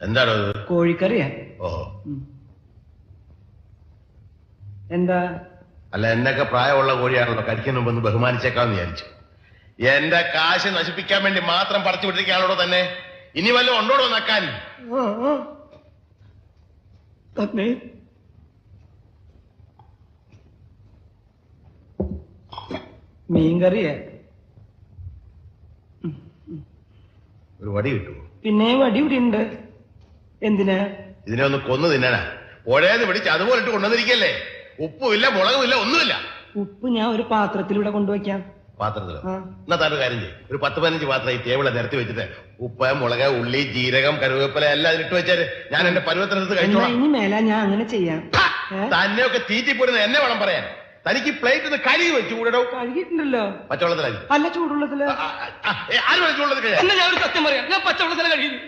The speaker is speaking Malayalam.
എന്താണോ കോഴിക്കറിയാ. ഓഹോ. എന്താ? അല്ല, എന്നൊക്കെ പ്രായമുള്ള കോഴിയാണല്ലോ, കഴിക്കുന്ന മുമ്പ് ബഹുമാനിച്ചേക്കാന്ന് വിചാരിച്ചു. എന്റെ കാശ് നശിപ്പിക്കാൻ വേണ്ടി മാത്രം പറിച്ചു വിട്ടിരിക്കാണോ തന്നെ? ഇനി വല്ലതും ഉണ്ടോടോ നക്കാൻ? മീൻകറിയാ. ഒരു വടി കിട്ടുമോ? പിന്നെ വടി ഇവിടെ ഉണ്ട്. എന്തിനാ? ഇതിനെ ഒന്ന് കൊന്നു തിന്നാനാ. പുഴേന്ന് പിടിച്ച് അതുപോലെ ഇട്ട് കൊണ്ടുവന്നിരിക്കല്ലേ. ഉപ്പുമില്ല, മുളകുമില്ല, ഒന്നുമില്ല. ഉപ്പ് ഞാൻ ഒരു പാത്രത്തിലൂടെ കൊണ്ടുവയ്ക്കാം. പാത്രത്തിലോ? എന്നാ താൻ ഒരു കാര്യം ചെയ്യും, ഒരു 10-15 പാത്രം ഈ ടേബിളെ നിരത്തി വെച്ചിട്ട് ഉപ്പ്, മുളക്, ഉള്ളി, ജീരകം, കരുവേപ്പില എല്ലാം അതിലിട്ട് വെച്ചാല് ഞാൻ എന്റെ പരുവത്തിനടുത്ത് കഴിച്ചോളാം. ഇനി മേല ഞാൻ അങ്ങനെ ചെയ്യാം. തന്നെയൊക്കെ തീറ്റിപ്പോരുന്ന എന്നെ വേണം പറയാൻ. തനിക്ക് പ്ലേറ്റ് കഴുകി വെച്ചു കൂടോ? കഴുകിയിട്ടുണ്ടല്ലോ. പച്ചവെള്ളത്തിലായി? അല്ല, ചൂടുള്ളത്തില്. ആരും ചൂടുള്ളത് കഴിയാ? ഞാൻ ഒരു സത്യം പറയാം, ഞാൻ പച്ചവെള്ളത്തില കഴിയുന്നു.